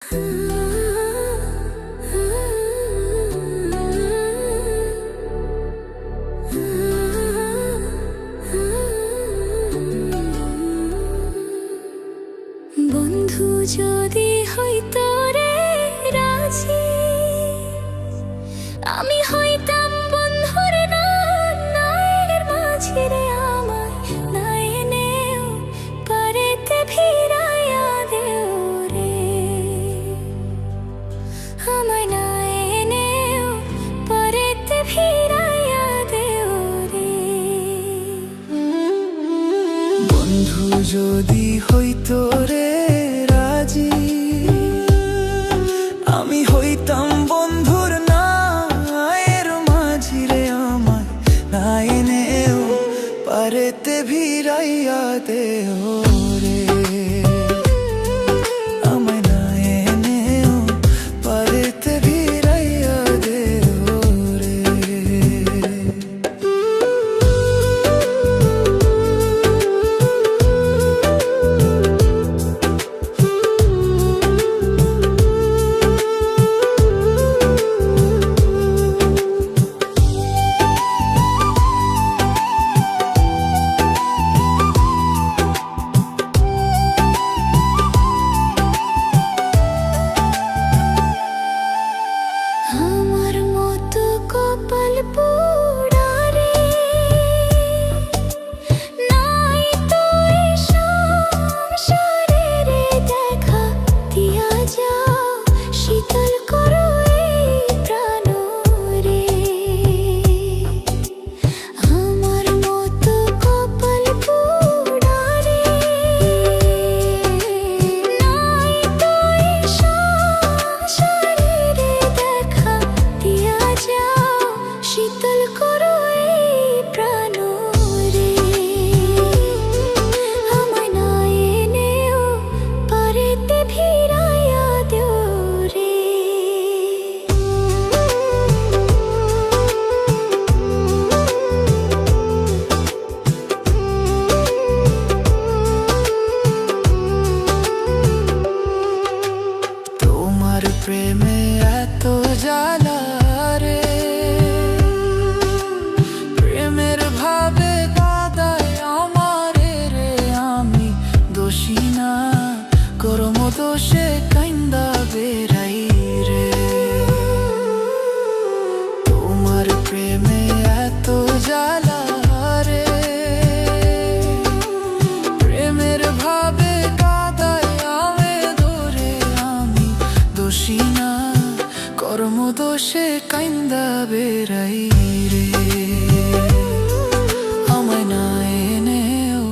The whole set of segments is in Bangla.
বন্ধু যদি হইতো রে রাজি, আমি হইতাম বন্ধুর নায়ের মাঝি রে। আমায় নাই এনেও পারেতে ভিড়াইয়া দেও রে, আমায় নাই এনেও পারেতে ভিড়াইয়া দেও রে। বন্ধু যদি হইতো রে রাজি, আমি হইতাম বন্ধুর নায়ের মাঝি রে। আমায় না এনেও পারেতে ভিড়াইয়া দেও রে, আমায় না এনেও পারেতে ভিড়াইয়া দেও রে। আমার মতো কপাল পোড়া রে, নাই তো এই সংসারে রে। দেখা দিয়া যাও, শীতল করো এই প্রাণ রে। আমার মতো কপাল পোড়া রে, নাই তো এই সংসারে রে। দেখা দিয়া যাও, শীতল করো এই প্রাণ রে। আমায় না এনেও পারেতে ভিড়াইয়া দেও রে। তোমার প্রেমে এত জ্বালা রে, প্রেমের ভাবে কাঁদায় আমারে রে। আমি দোষী না, করম দোষে কাইন্দা বেড়াই রে। তোমার প্রেমে এত জ্বালা রে, প্রেমের ভাবে কাঁদায় আমে ধরে। আমি দোষী না, কর্ম দোষে কাইন্দা বেড়াই রে। আমায় না এনেও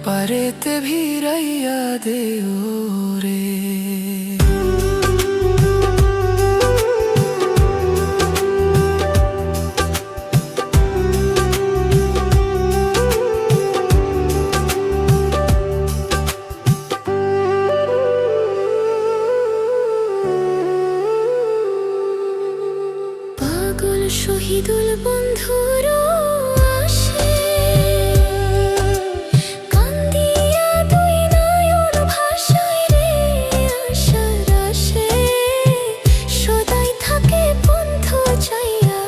পারেতে ভিড়াইয়া দেও রে। পাগল শহীদুল বন্ধুর আসে, কান্দিয়া দুই নয়ন ভাসায় রে। আশার আসে সদাই থাকে বন্ধু চাইয়া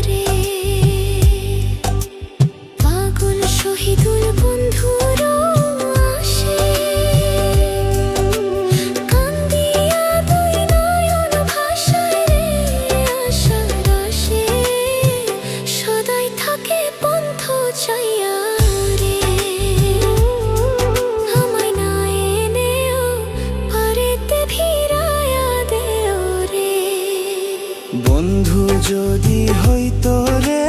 রে। পাগল শহীদুল বন্ধুর আসে, কান্দিয়া দুই নয়ন ভাসায় রে। আশার আসে সদাই থাকে বন্ধু চাইয়া রে। আমায় না এনেও পারেতে ভিড়াইয়া দেও রে। বন্ধু যদি হইতো রে